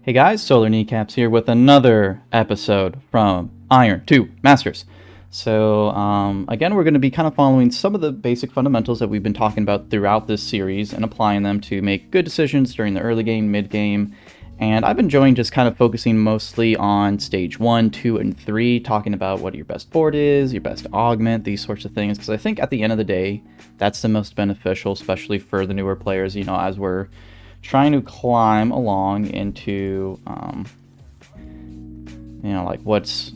Hey guys, Solarkneecaps here with another episode from Iron 2 Masters. Again, we're going to be kind of following some of the basic fundamentals that we've been talking about throughout this series and applying them to make good decisions during the early game, mid game. And I've been enjoying just kind of focusing mostly on stage 1, 2, and 3, talking about what your best board is, your best augment, these sorts of things. Because I think at the end of the day, that's the most beneficial, especially for the newer players, as we're trying to climb along into like what's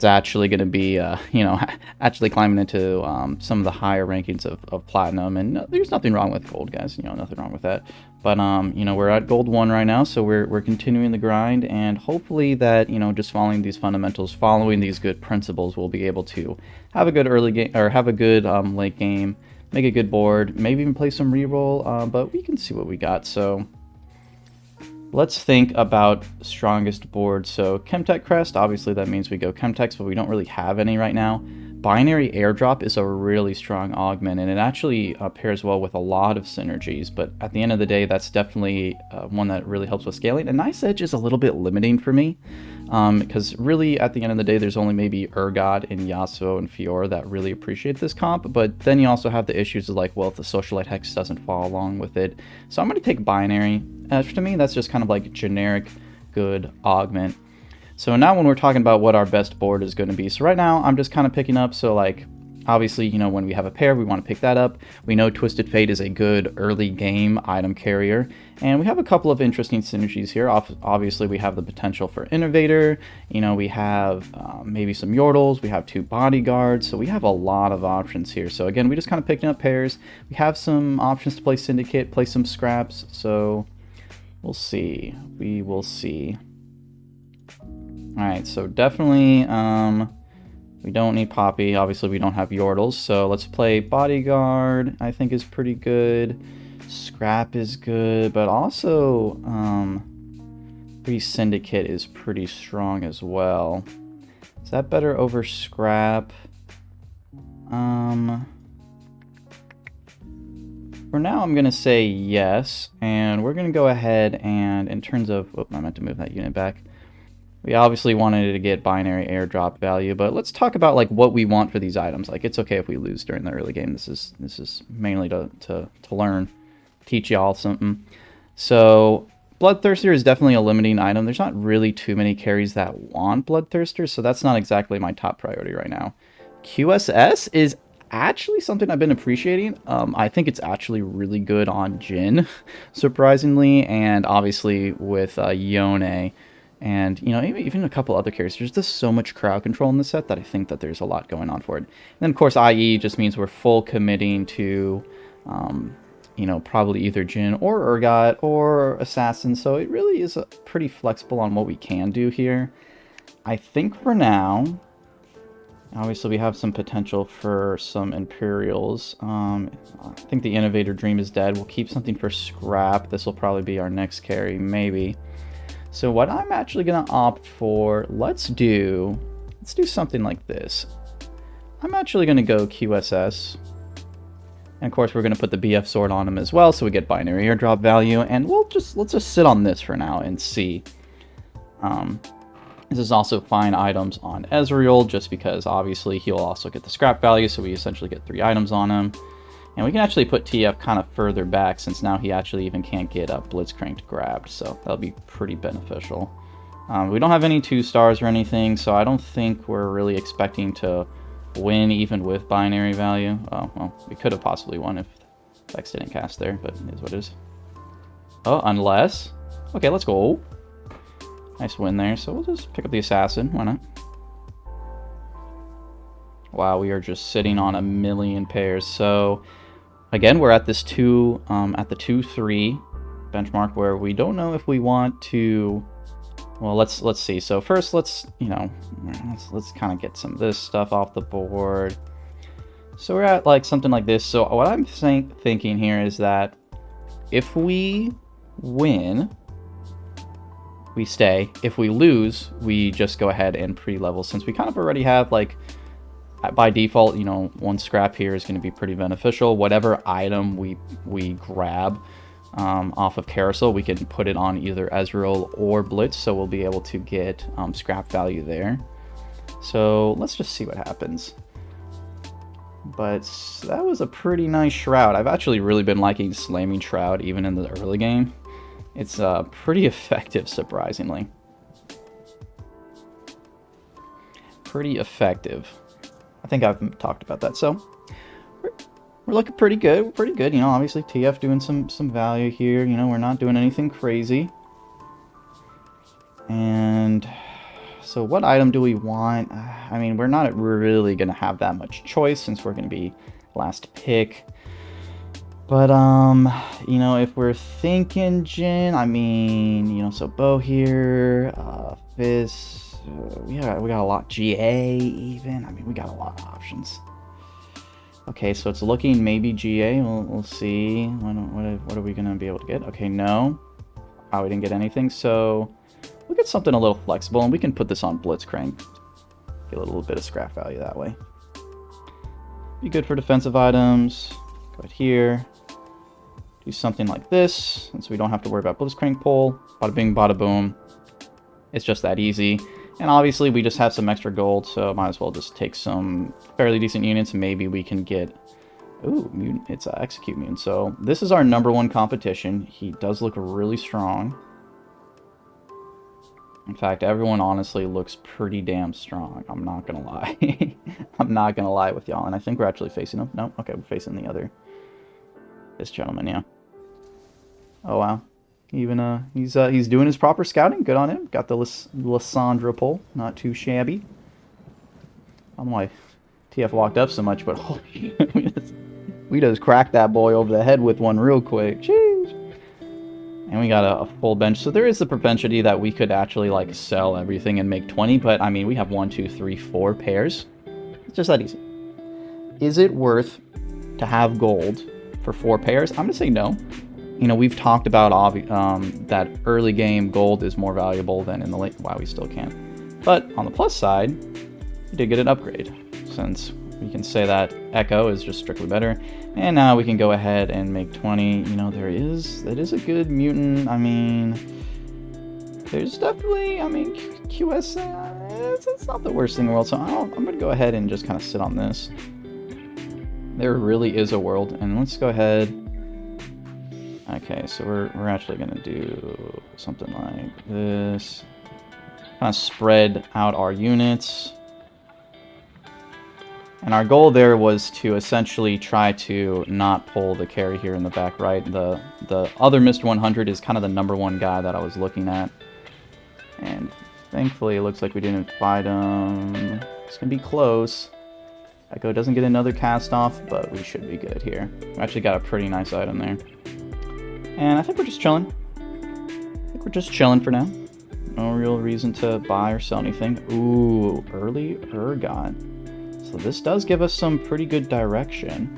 actually going to be actually climbing into some of the higher rankings of platinum. And there's nothing wrong with gold, guys, nothing wrong with that, but we're at gold 1 right now, so we're continuing the grind, and hopefully that just following these fundamentals, following these good principles, we'll be able to have a good early game, or have a good late game, make a good board, maybe even play some reroll, but we can see what we got. So let's think about strongest board. So Chemtech Crest, obviously that means we go Chemtechs, but we don't really have any right now. Binary Airdrop is a really strong augment, and it actually pairs well with a lot of synergies, but at the end of the day, that's definitely one that really helps with scaling. And Nice Edge is a little bit limiting for me, because really at the end of the day, there's only maybe Urgot and Yasuo and Fiora that really appreciate this comp, but then you also have the issues of like, well, if the Socialite Hex doesn't fall along with it. So I'm going to take Binary. To me, that's just kind of like generic good augment. So now when we're talking about what our best board is going to be, so right now I'm just kind of picking up, so like obviously when we have a pair, we want to pick that up. We know Twisted Fate is a good early game item carrier, and we have a couple of interesting synergies here. Obviously we have the potential for Innovator, we have maybe some Yordles, we have 2 Bodyguards, so we have a lot of options here. So again, we just kind of picking up pairs. We have some options to play Syndicate, play some scraps, so we'll see. We will see. Alright, so definitely, we don't need Poppy. Obviously, we don't have Yordles, so let's play Bodyguard, I think is pretty good. Scrap is good, but also, Syndicate is pretty strong as well. Is that better over Scrap? For now, I'm going to say yes, and we're going to go ahead and, in terms of, oh, I meant to move that unit back. We obviously wanted to get binary airdrop value, but let's talk about like what we want for these items. Like, it's okay if we lose during the early game. This is mainly to learn, teach y'all something. So Bloodthirster is definitely a limiting item. There's not really too many carries that want Bloodthirster, so that's not exactly my top priority right now. QSS is actually something I've been appreciating. I think it's actually really good on Jhin, surprisingly, and obviously with Yone. And, even a couple other carries. There's just so much crowd control in this set that I think that there's a lot going on for it. And then, of course, IE just means we're full committing to, probably either Jhin or Urgot or Assassin. So it really is pretty flexible on what we can do here. I think for now, obviously we have some potential for some Imperials. I think the Innovator Dream is dead. We'll keep something for Scrap. This will probably be our next carry, maybe. So what I'm actually going to opt for, let's do something like this. I'm actually going to go QSS. And of course we're going to put the BF sword on him as well, so we get binary airdrop value. And let's just sit on this for now and see. This is also fine items on Ezreal, just because obviously he'll also get the scrap value, so we essentially get 3 items on him. And we can actually put TF kind of further back, since now he actually even can't get Blitzcranked grabbed, so that'll be pretty beneficial. We don't have any 2 stars or anything, so I don't think we're really expecting to win even with binary value. Oh, well, we could have possibly won if Vex didn't cast there, but it is what it is. Oh, unless... Okay, let's go. Nice win there, so we'll just pick up the Assassin. Why not? Wow, we are just sitting on a million pairs, so... Again, we're at this at the 2-3 benchmark where we don't know if we want to. Well, let's see. So first, let's kind of get some of this stuff off the board. So we're at like something like this. So what I'm thinking here is that if we win, we stay. If we lose, we just go ahead and pre-level, since we kind of already have like by default, 1 scrap here is going to be pretty beneficial. Whatever item we grab, off of Carousel, we can put it on either Ezreal or Blitz, so we'll be able to get scrap value there. So let's just see what happens. But that was a pretty nice Shroud. I've actually really been liking slamming Shroud even in the early game. It's pretty effective, surprisingly. Pretty effective. I think I've talked about that. So we're looking pretty good. We're pretty good. You know, obviously TF doing some value here. You know, we're not doing anything crazy. And so what item do we want? I mean, we're not really going to have that much choice since we're going to be last pick. But, you know, if we're thinking Jhin, I mean, you know, so Bow here, Fizz, we got a lot. GA even. I mean, we got a lot of options. Okay, so it's looking maybe GA. We'll see. What are we going to be able to get? Okay, no. Oh, we didn't get anything. So we'll get something a little flexible, and we can put this on Blitzcrank. Get a little bit of scrap value that way. Be good for defensive items. Go ahead here. Do something like this, since we don't have to worry about Blitzcrank pull. Bada bing, bada boom. It's just that easy. And obviously we just have some extra gold, so might as well just take some fairly decent units. Maybe we can get... Ooh, mutant. It's Execute Mutant. So this is our #1 competition. He does look really strong. In fact, everyone honestly looks pretty damn strong. I'm not gonna lie. I'm not gonna lie with y'all. And I think we're actually facing him. No? Okay, we're facing the other... This gentleman, yeah. Oh, wow. Even, he's doing his proper scouting. Good on him. Got the Lissandra pull. Not too shabby. I don't know why TF walked up so much, but holy we just cracked that boy over the head with one real quick. Jeez. And we got a full bench. So there is the propensity that we could actually, like, sell everything and make 20. But, I mean, we have 1, 2, 3, 4 pairs. It's just that easy. Is it worth to have gold for 4 pairs? I'm going to say no. You know, we've talked about that early game gold is more valuable than in the late. Wow, we still can't. But on the plus side, we did get an upgrade, since we can say that Echo is just strictly better. And now we can go ahead and make 20. You know, that is a good mutant. I mean, there's definitely, I mean, QS, it's not the worst thing in the world. So I'm going to go ahead and just kind of sit on this. There really is a world, and let's go ahead. Okay, so we're actually gonna do something like this. Kind of spread out our units. And our goal there was to essentially try to not pull the carry here in the back right. The other Mr. 100 is kind of the #1 guy that I was looking at. And thankfully it looks like we didn't fight him. It's gonna be close. Echo doesn't get another cast off, but we should be good here. We actually got a pretty nice item there. And I think we're just chilling. I think we're just chilling for now. No real reason to buy or sell anything. Ooh, early Urgot. So this does give us some pretty good direction.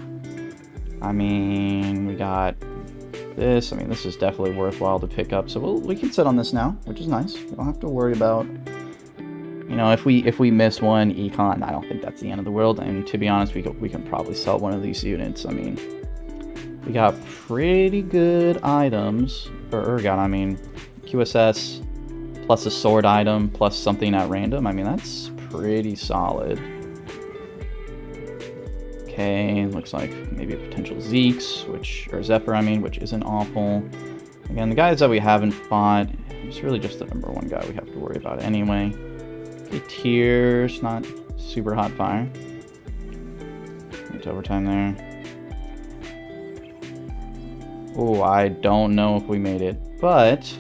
I mean, we got this. I mean, this is definitely worthwhile to pick up. So we can sit on this now, which is nice. We don't have to worry about... You know, if we miss one econ, I don't think that's the end of the world. And to be honest, we can probably sell one of these units. I mean... We got pretty good items for Urgot. I mean, QSS plus a sword item plus something at random. I mean, that's pretty solid. Okay, looks like maybe a potential Zeke's, or Zephyr, I mean, which isn't awful. Again, the guys that we haven't fought, it's really just the #1 guy we have to worry about anyway. Okay, Tears, not super hot fire. It's overtime there. Oh, I don't know if we made it, but...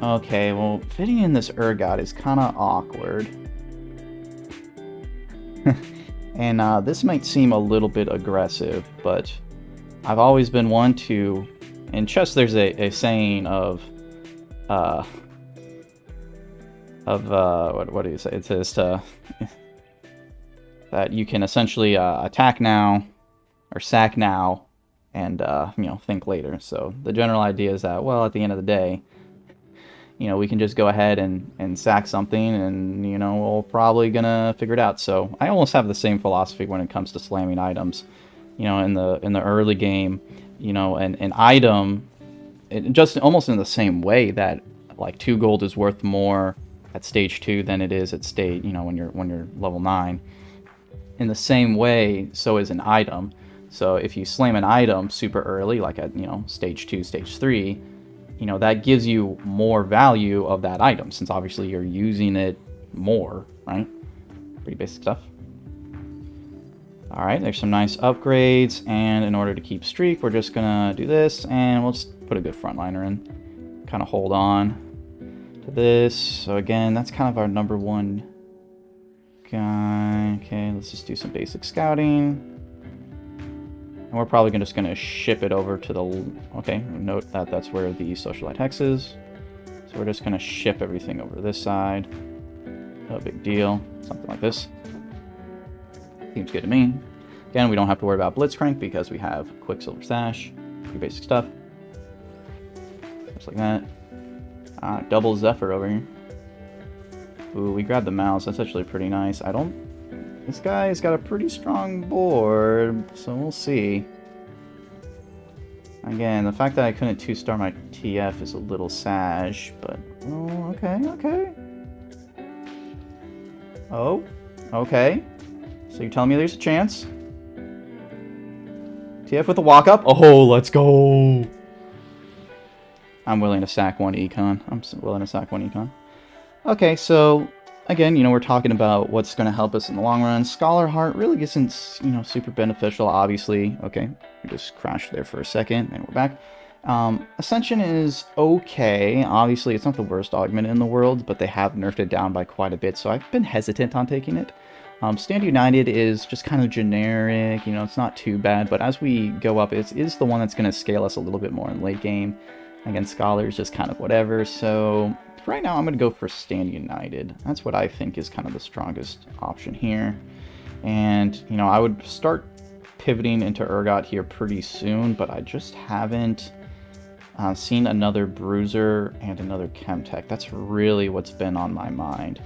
Okay, well, fitting in this Urgot is kind of awkward. And this might seem a little bit aggressive, but I've always been one to... In chess, there's a saying of... what do you say? It says that you can essentially attack now, or sack now, and, you know, think later. So the general idea is that, well, at the end of the day, you know, we can just go ahead and sack something and, you know, we're probably gonna figure it out. So I almost have the same philosophy when it comes to slamming items. You know, in the early game, you know, an item, just almost in the same way that like 2 gold is worth more at stage 2 than it is at stage, you know, when you're level 9. In the same way, so is an item. So if you slam an item super early, like at, you know, stage 2, stage 3, you know, that gives you more value of that item, since obviously you're using it more, right? Pretty basic stuff. All right, there's some nice upgrades, and in order to keep streak, we're just gonna do this, and we'll just put a good frontliner in. Kind of hold on to this. So again, that's kind of our number 1 guy. Okay, let's just do some basic scouting. And we're probably just going to ship it over to the... Okay, note that that's where the socialite hex is. So we're just going to ship everything over to this side. No big deal. Something like this. Seems good to me. Again, we don't have to worry about Blitzcrank because we have Quicksilver Sash. Pretty basic stuff. Just like that. Double Zephyr over here. Ooh, we grabbed the mouse. That's actually pretty nice. This guy's got a pretty strong board, so we'll see. Again, the fact that I couldn't 2-star my TF is a little sash, but... Oh, okay. Oh, okay. So you're telling me there's a chance? TF with a walk-up? Oh, let's go! I'm willing to sack 1 econ. Okay, so... Again, you know, we're talking about what's going to help us in the long run. Scholar Heart really isn't, you know, super beneficial, obviously. Okay, we just crashed there for a second, and we're back. Ascension is okay. Obviously, it's not the worst augment in the world, but they have nerfed it down by quite a bit, so I've been hesitant on taking it. Stand United is just kind of generic, you know, it's not too bad, but as we go up, it is the one that's going to scale us a little bit more in late game. Again, Scholar's just kind of whatever, so... Right now, I'm going to go for Stand United. That's what I think is kind of the strongest option here. And, you know, I would start pivoting into Urgot here pretty soon, but I just haven't seen another Bruiser and another Chemtech. That's really what's been on my mind.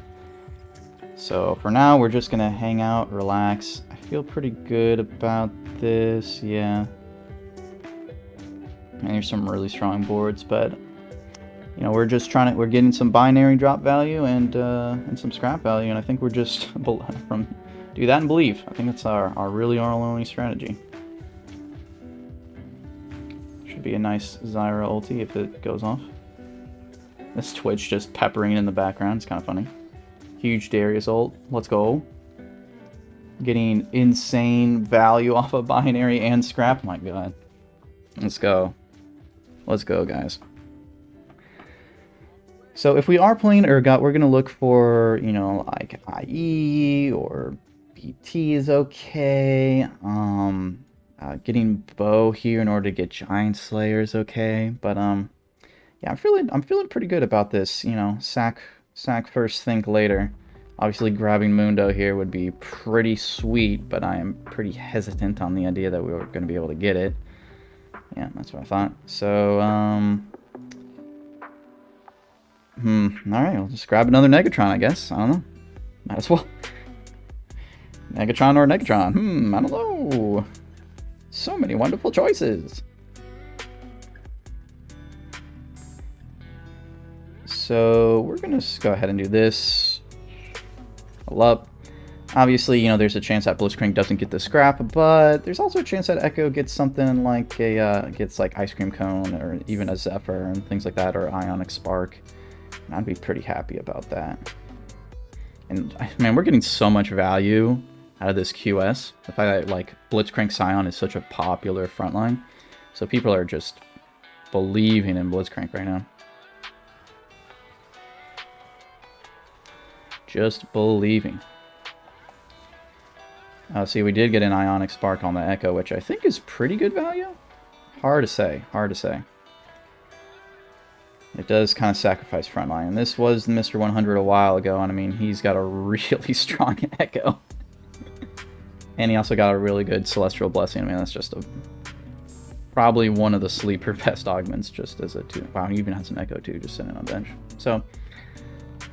So for now, we're just going to hang out, relax. I feel pretty good about this, yeah. And there's some really strong boards, but... You know, we're just we're getting some binary drop value and some scrap value, and I think we're just do that and believe. I think that's our only strategy. Should be a nice Zyra ulti if it goes off. This Twitch just peppering in the background. It's kind of funny. Huge Darius ult. Let's go. Getting insane value off of binary and scrap. My God. Let's go. Let's go, guys. So if we are playing Urgot, we're going to look for, you know, like IE or BT is okay. Getting Bow here in order to get Giant Slayer is okay. But yeah, I'm feeling pretty good about this. You know, sack first, think later. Obviously, grabbing Mundo here would be pretty sweet, but I am pretty hesitant on the idea that we were going to be able to get it. Yeah, that's what I thought. So alright, we'll just grab another Negatron, I guess. I don't know. Might as well. Negatron or Negatron? I don't know. So many wonderful choices. So, we're going to go ahead and do this. Pull up. Obviously, you know, there's a chance that Blitzcrank doesn't get the scrap, but there's also a chance that Echo gets something like gets like Ice Cream Cone or even a Zephyr and things like that, or Ionic Spark. And I'd be pretty happy about that. And, man, we're getting so much value out of this QS. The fact that, like, Blitzcrank Scion is such a popular frontline. So people are just believing in Blitzcrank right now. Just believing. See, we did get an Ionic Spark on the Echo, which I think is pretty good value. Hard to say. Hard to say. It does kind of sacrifice frontline. And this was Mr. 100 a while ago, and I mean, he's got a really strong Echo. And he also got a really good Celestial Blessing. I mean, that's just probably one of the sleeper best augments, just as a 2. Wow, he even has an Echo too, just sitting on bench. So,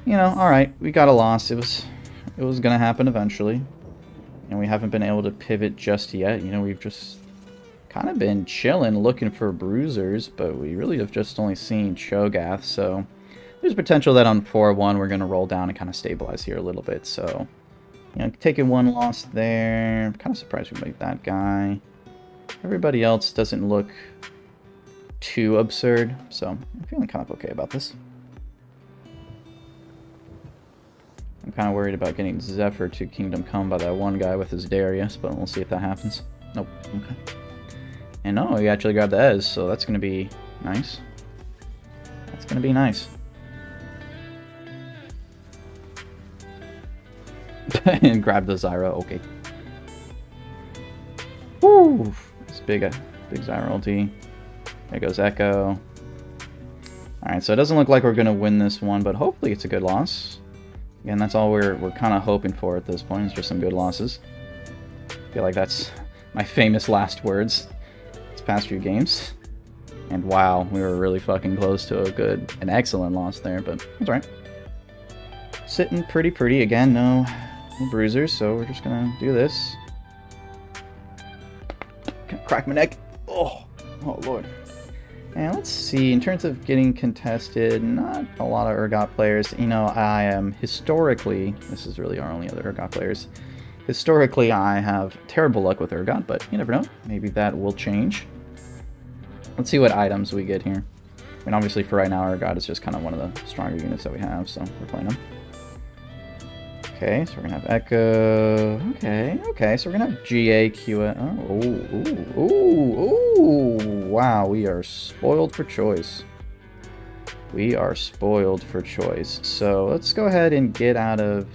you know, alright, we got a loss. It was gonna happen eventually. And we haven't been able to pivot just yet. You know, we've just kind of been chilling looking for bruisers, but we really have just only seen Cho'Gath, so there's potential that on 4-1 we're going to roll down and kind of stabilize here a little bit. So, you know, taking one loss there. I'm kind of surprised we made that guy. Everybody else doesn't look too absurd, so I'm feeling kind of okay about this. I'm kind of worried about getting Zephyr to Kingdom Come by that one guy with his Darius, but we'll see if that happens. Nope. Okay. And no, he actually grabbed the Ez, so that's going to be nice. That's going to be nice. And grab the Zyra, okay. Woo! It's big Zyra ulti. There goes Echo. Alright, so it doesn't look like we're going to win this one, but hopefully it's a good loss. Again, that's all we're kind of hoping for at this point, is just some good losses. I feel like that's my famous last words these past few games. And wow, we were really fucking close to an excellent loss there, but that's alright. Sitting pretty. Again, no bruisers, so we're just gonna do this. Crack my neck. Oh lord. And let's see, in terms of getting contested, not a lot of Urgot players. You know, I am historically, this is really our only other Urgot players. Historically, I have terrible luck with Urgot, but you never know. Maybe that will change. Let's see what items we get here. I mean, obviously for right now, Urgot is just kind of one of the stronger units that we have, so we're playing them. Okay, so we're gonna have Echo. Okay, so we're gonna have GA, QA. Oh, wow, we are spoiled for choice. We are spoiled for choice. So let's go ahead and get out of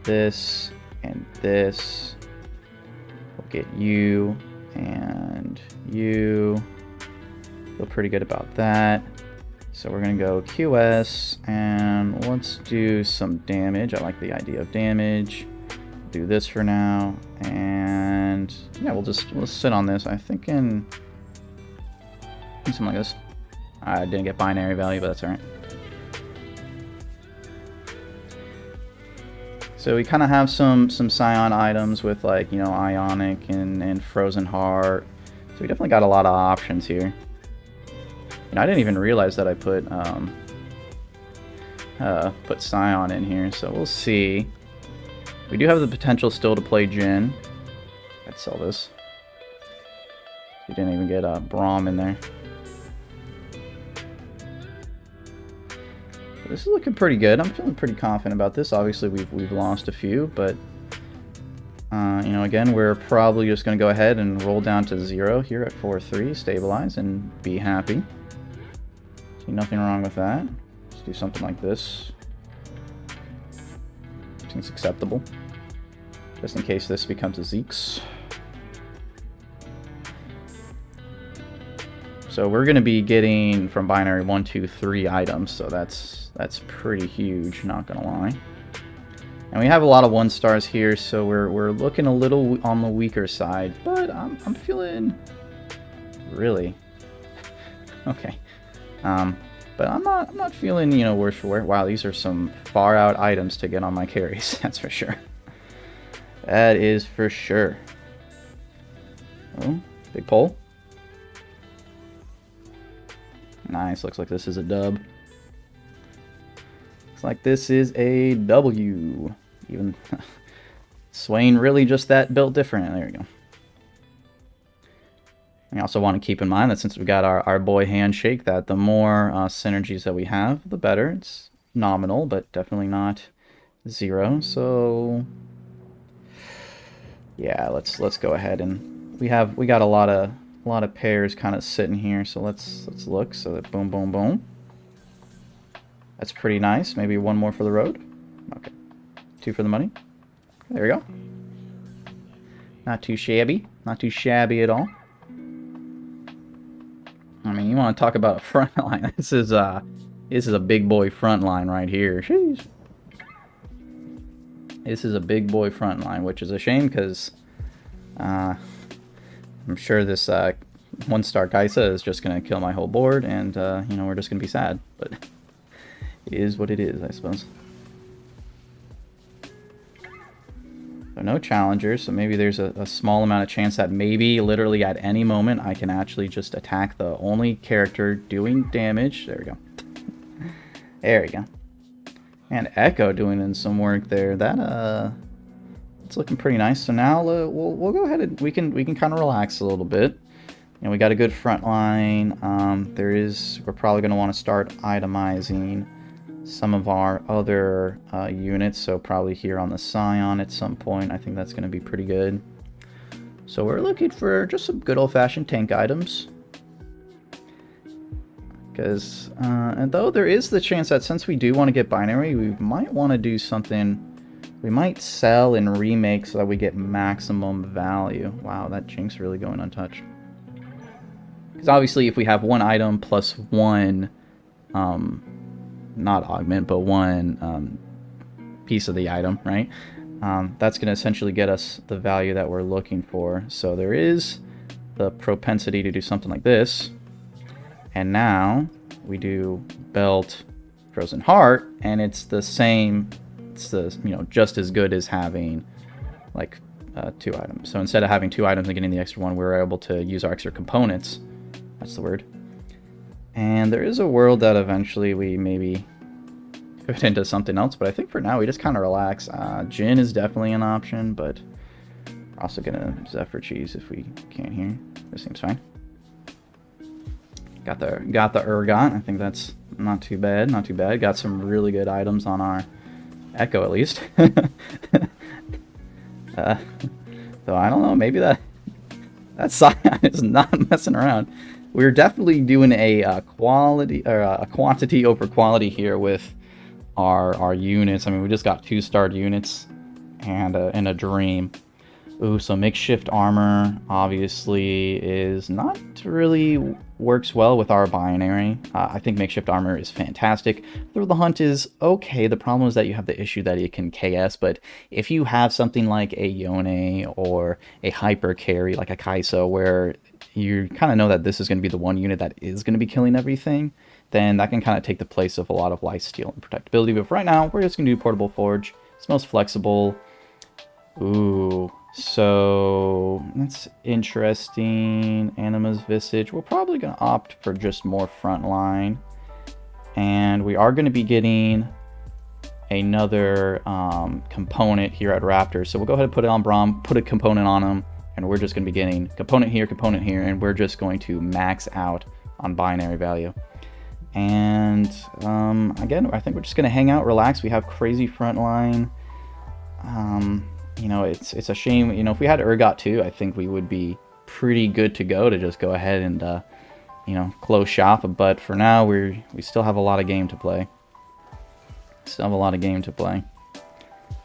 this and this. We'll get you and you. Feel pretty good about that. So we're going to go QS, and let's do some damage. I like the idea of damage. Do this for now, and yeah, we'll sit on this. I think in something like this. I didn't get binary value, but that's alright. So we kind of have some Scion items with, like, you know, Ionic and Frozen Heart. So we definitely got a lot of options here. And I didn't even realize that I put Scion in here, so we'll see. We do have the potential still to play Jhin. I'd sell this. We didn't even get Braum in there. This is looking pretty good. I'm feeling pretty confident about this. Obviously, we've lost a few, but you know, again, we're probably just going to go ahead and roll down to 0 here at 4-3, stabilize, and be happy. See nothing wrong with that. Let's do something like this. Seems acceptable. Just in case this becomes a Zeke's. So we're going to be getting from binary 1, 2, 3 items, so that's pretty huge, not going to lie. And we have a lot of 1-stars here, so we're looking a little on the weaker side, but I'm feeling really okay. But I'm not feeling, you know, worse for wear. Wow, these are some far out items to get on my carries. That's for sure. That is for sure. Oh, big pull. Nice. Looks like this is a dub. Looks like this is a W. Even Swain really just that built different. There we go. I also want to keep in mind that since we got our boy Handshake, that the more synergies that we have, the better. It's nominal, but definitely not 0. So yeah, let's go ahead, and we got a lot of pairs kind of sitting here. So let's look. So that boom, boom, boom. That's pretty nice. Maybe one more for the road. Okay, 2 for the money. There we go. Not too shabby. Not too shabby at all. I mean, you want to talk about a front line. This is a big boy front line right here. Sheesh. This is a big boy front line, which is a shame because I'm sure this 1-star Kaisa is just going to kill my whole board, and you know, we're just going to be sad. But it is what it is, I suppose. So no challengers, so maybe there's a small amount of chance that maybe literally at any moment I can actually just attack the only character doing damage. There we go. There we go. And Echo doing in some work there. That it's looking pretty nice. So now we'll go ahead and we can kind of relax a little bit. You know, we got a good front line. We're probably going to want to start itemizing some of our other units, so probably here on the Scion at some point. I think that's going to be pretty good. So we're looking for just some good old-fashioned tank items. Because, and though there is the chance that since we do want to get binary, we might want to do something. We might sell and remake so that we get maximum value. Wow, that Jink's really going untouched. Because obviously if we have one item plus one, not augment, but one piece of the item, right? That's going to essentially get us the value that we're looking for. So there is the propensity to do something like this. And now we do belt frozen heart, and it's the same. It's the, you know, just as good as having like 2 items. So instead of having 2 items and getting the extra one, we're able to use our extra components. That's the word. And there is a world that eventually we maybe fit into something else, but I think for now we just kind of relax. Jin is definitely an option, but we're also gonna Zephyr cheese if we can here. This seems fine. Got the Urgot. I think that's not too bad. Not too bad. Got some really good items on our Echo at least. Though I don't know. Maybe that Scion is not messing around. We're definitely doing a quality or a quantity over quality here with our units. I mean, we just got 2-starred units and a dream. Ooh, so makeshift armor obviously is not really works well with our binary. I think makeshift armor is fantastic. Through the hunt is okay. The problem is that you have the issue that it can KS, but if you have something like a Yone or a hyper carry like a Kai'Sa where you kind of know that this is going to be the one unit that is going to be killing everything, then that can kind of take the place of a lot of lifesteal and protectability. But for right now, we're just going to do Portable Forge. It's most flexible. Ooh, so that's interesting. Anima's Visage. We're probably going to opt for just more frontline. And we are going to be getting another component here at Raptor. So we'll go ahead and put it on Braum, put a component on him, and we're just going to be getting component here, and we're just going to max out on binary value. And again, I think we're just going to hang out, relax. We have crazy frontline. You know, it's a shame. You know, if we had Urgot too, I think we would be pretty good to go to just go ahead and you know, close shop. But for now, we still have a lot of game to play.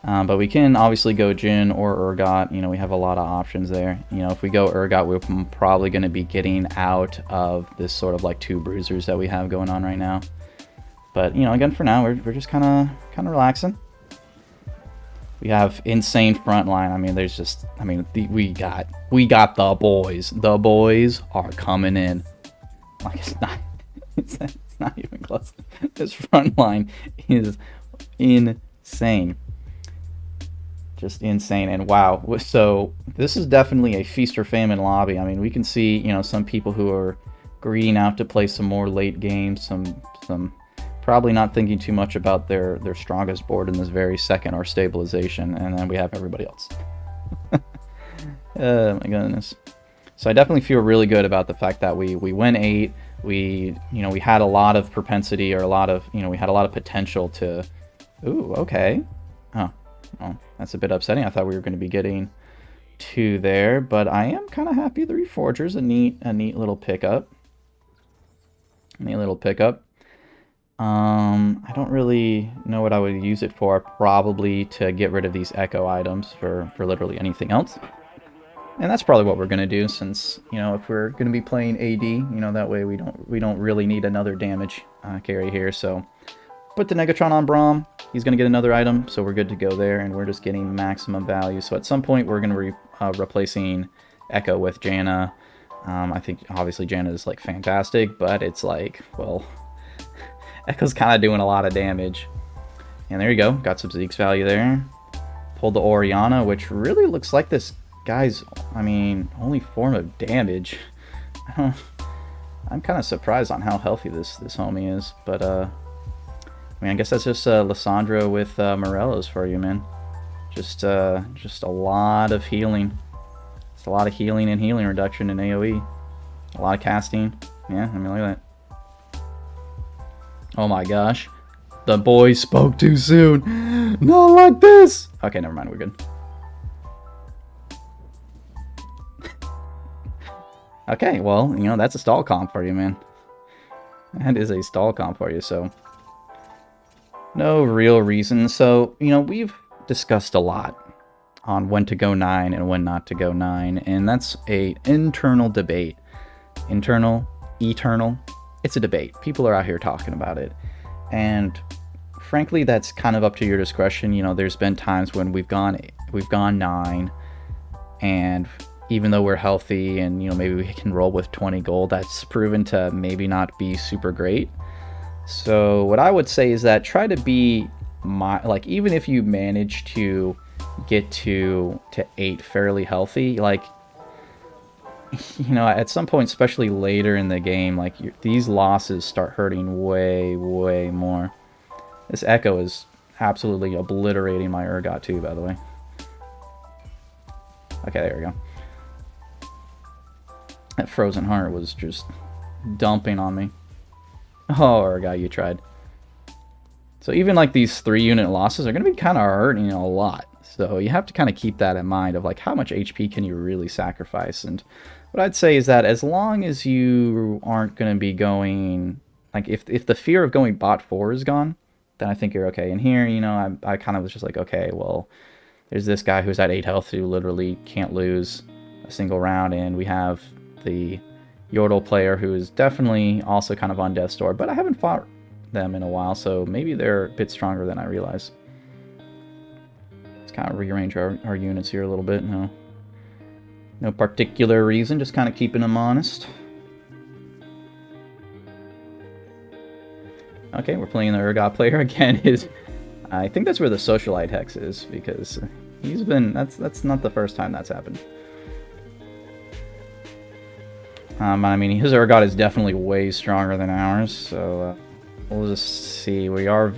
But we can obviously go Jin or Urgot. You know, we have a lot of options there. You know, if we go Urgot, we're probably going to be getting out of this sort of like 2 bruisers that we have going on right now. But, you know, again, for now, we're just kind of relaxing. We have insane frontline. I mean, there's just, I mean, we got the boys. The boys are coming in. Like, it's not even close. This frontline is insane. Just insane. And wow, so this is definitely a feast or famine lobby. I mean, we can see, you know, some people who are greeding out to play some more late games, some probably not thinking too much about their strongest board in this very second, or stabilization, and then we have everybody else. Oh my goodness. So I definitely feel really good about the fact that we went 8. We had a lot of propensity, or we had a lot of potential to. Ooh, okay. Oh, well, that's a bit upsetting. I thought we were going to be getting 2 there, but I am kind of happy. The Reforger's a neat little pickup. I don't really know what I would use it for. Probably to get rid of these Echo items for literally anything else. And that's probably what we're going to do, since, you know, if we're going to be playing AD, you know, that way we don't really need another damage carry here. So put the Negatron on Braum. He's going to get another item, so we're good to go there, and we're just getting maximum value. So at some point we're going to be replacing Echo with Janna. I think obviously Janna is like fantastic, but it's like, well, Echo's kind of doing a lot of damage. And there you go, got some Zeke's value there. pulled the Oriana, which really looks like this guy's, I mean, only form of damage. I'm kind of surprised on how healthy this homie is, but I mean, I guess that's just Lissandra with Morelos for you, man. Just a lot of healing. It's a lot of healing and healing reduction in AoE. A lot of casting. Yeah, I mean, look at that. Oh my gosh. The boy spoke too soon. Not like this. Okay, never mind. We're good. Okay, well, you know, that's a stall comp for you, man. That is a stall comp for you, so... No real reason. So, you know, we've discussed a lot on when to go 9 and when not to go 9, and that's a internal debate. Internal, eternal, it's a debate. People are out here talking about it. And frankly, that's kind of up to your discretion. You know, there's been times when we've gone 9, and even though we're healthy and, you know, maybe we can roll with 20 gold, that's proven to maybe not be super great. So what I would say is that try to be, like, even if you manage to get to 8 fairly healthy, like, you know, at some point, especially later in the game, like, these losses start hurting way, way more. This Echo is absolutely obliterating my Urgot too, by the way. Okay, there we go. That Frozen Heart was just dumping on me. Oh, Urgot, you tried. So even like these 3-unit losses are going to be kind of hurting a lot. So you have to kind of keep that in mind of like how much HP can you really sacrifice. And what I'd say is that as long as you aren't going to be going, like if the fear of going bot 4 is gone, then I think you're okay. And here, you know, I kind of was just like, okay, well, there's this guy who's at 8 health who literally can't lose a single round, and we have the Yordle player who is definitely also kind of on death's door, but I haven't fought them in a while, so maybe they're a bit stronger than I realize. Let's kind of rearrange our units here a little bit. No particular reason, just kind of keeping them honest. Okay, we're playing the Urgot player again. I think that's where the Socialite Hex is, because he's been, that's not the first time that's happened. I mean, his Urgot is definitely way stronger than ours, so we'll just see. We are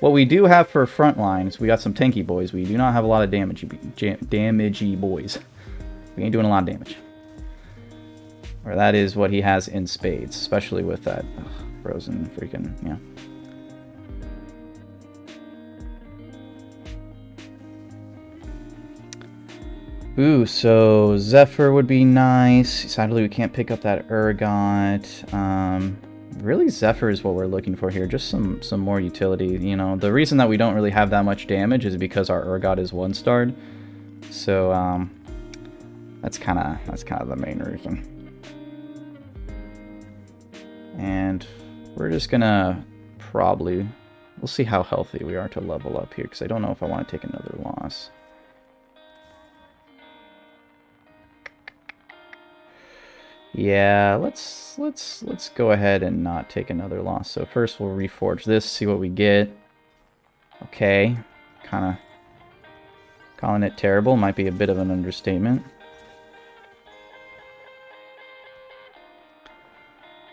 what we do have for front lines, we got some tanky boys. We do not have a lot of damagey boys. We ain't doing a lot of damage. Or that is what he has in spades, especially with that frozen freaking, yeah. Ooh, so Zephyr would be nice. Sadly, we can't pick up that Urgot. Really, Zephyr is what we're looking for here. Just some more utility. You know, the reason that we don't really have that much damage is because our Urgot is 1-starred. So that's kind of the main reason. And we're just gonna we'll see how healthy we are to level up here, because I don't know if I want to take another loss. Yeah, let's go ahead and not take another loss. So first we'll reforge this, see what we get. Okay, kind of calling it terrible might be a bit of an understatement.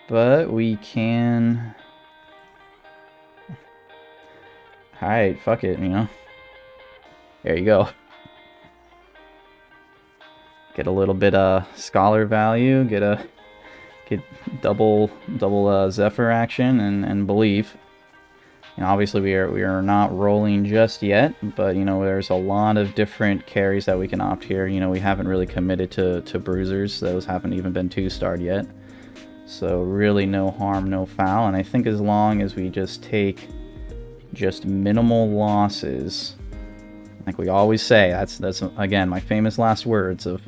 But we can... Alright, fuck it, you know. There you go. Get a little bit of scholar value, get double Zephyr action and believe. You know, obviously we are not rolling just yet, but you know, there's a lot of different carries that we can opt here. You know, we haven't really committed to bruisers. Those haven't even been 2-starred yet. So really no harm, no foul. And I think as long as we just take just minimal losses, like we always say, that's again my famous last words of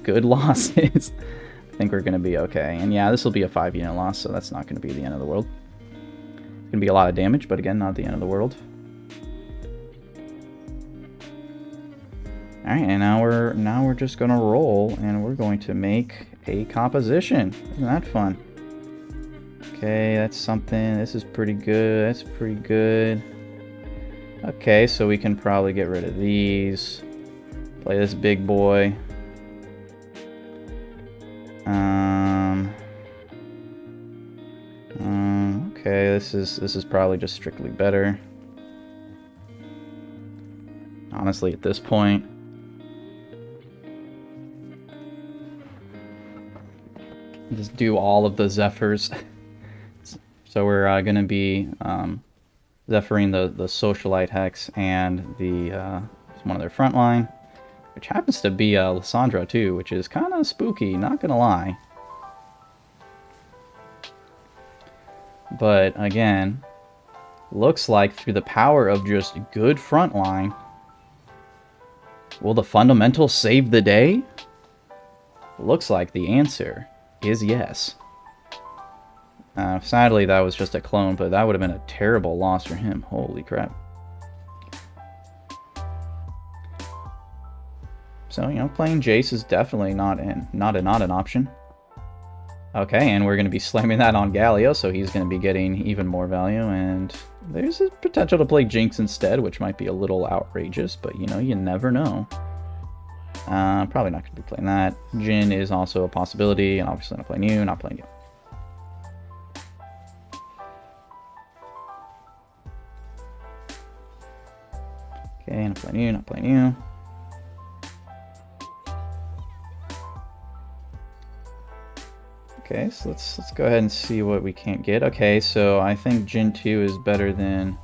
good losses. I think we're going to be okay. And yeah, this will be a 5-unit loss, so that's not going to be the end of the world. It's going to be a lot of damage, but again, not the end of the world. Alright, and now we're just going to roll, and we're going to make a composition. Isn't that fun? Okay, that's something. This is pretty good. That's pretty good. Okay, so we can probably get rid of these. Play this big boy. Okay, this is probably just strictly better. Honestly, at this point. Just do all of the Zephyrs. So we're going to be Zephyring the Socialite Hex and the one of their front line, which happens to be Lysandra too, which is kind of spooky, not going to lie. But again, looks like through the power of just good front line, will the fundamentals save the day? Looks like the answer is yes. Sadly, that was just a clone, but that would have been a terrible loss for him. Holy crap. So, you know, playing Jace is definitely not an option. Okay, and we're going to be slamming that on Galio, so he's going to be getting even more value, and there's a potential to play Jinx instead, which might be a little outrageous, but, you know, you never know. Probably not going to be playing that. Jhin is also a possibility, and obviously not playing you, not playing you. Okay, not playing you, not playing you. Okay, so let's go ahead and see what we can't get. Okay, so I think Jhin 2 is better than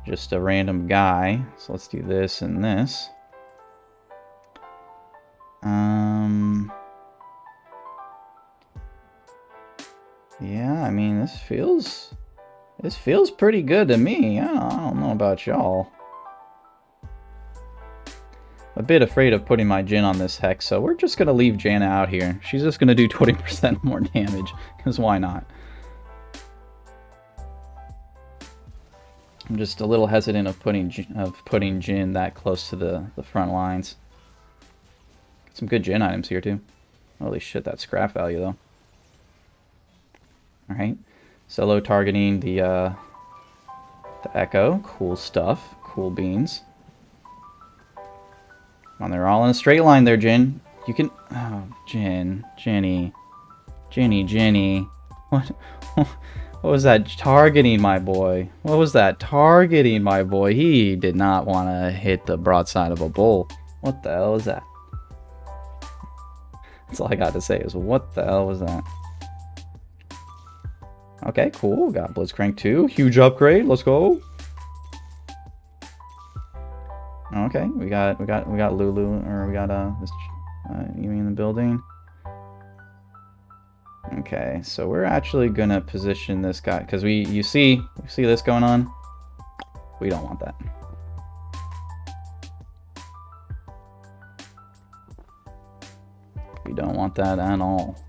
just a random guy. So let's do this and this. Yeah, I mean, this feels pretty good to me. I don't know about y'all. A bit afraid of putting my Jhin on this Hex, so we're just going to leave Janna out here. She's just going to do 20% more damage, because why not? I'm just a little hesitant of putting Jhin that close to the front lines. Got some good Jhin items here, too. Holy shit, that's scrap value, though. Alright. Solo targeting the Echo. Cool stuff. Cool beans. Come on, they're all in a straight line there, Jhin. You can... Oh, Jenny. What was that targeting, my boy? What was that targeting, my boy? He did not want to hit the broadside of a bull. What the hell is that? That's all I got to say is, what the hell was that? Okay, cool. Got Blitzcrank 2. Huge upgrade. Let's go. Okay, we got Lulu, or we got this Yumi in the building. Okay, so we're actually gonna position this guy because you see this going on. We don't want that. We don't want that at all.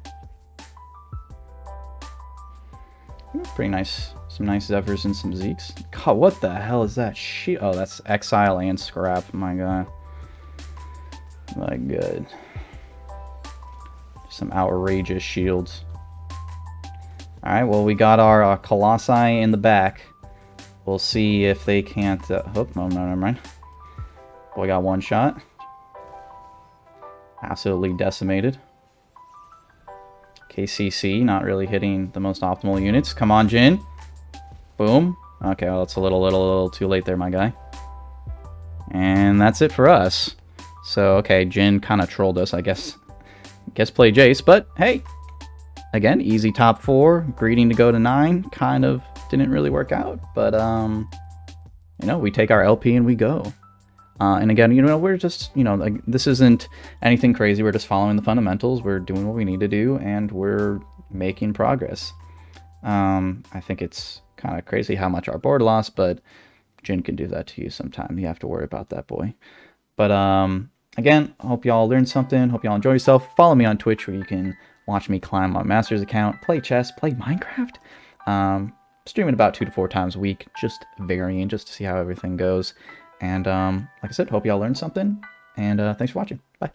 Pretty nice. Some nice Zephyrs and some Zeeks. God, what the hell is that shit? Oh, that's Exile and Scrap. My god. My god. Some outrageous shields. Alright, well, we got our Colossi in the back. We'll see if they can't... oh, no, never mind. Boy got one shot. Absolutely decimated. KCC not really hitting the most optimal units. Come on, Jhin. Boom. Okay, well, it's a little too late there, my guy. And that's it for us. So, okay, Jhin kind of trolled us, I guess. Play Jace, but hey. Again, easy top 4. Greeting to go to 9. Kind of didn't really work out. But, you know, we take our LP and we go. And again, you know, we're just, you know, like, this isn't anything crazy. We're just following the fundamentals. We're doing what we need to do, and we're making progress. I think it's kind of crazy how much our board lost, but Jhin can do that to you sometime. You have to worry about that, boy. But again, hope y'all learned something. Hope y'all enjoy yourself. Follow me on Twitch where you can watch me climb my master's account, play chess, play Minecraft. Streaming about 2 to 4 times a week, just varying, just to see how everything goes. And like I said, hope y'all learned something. And thanks for watching. Bye.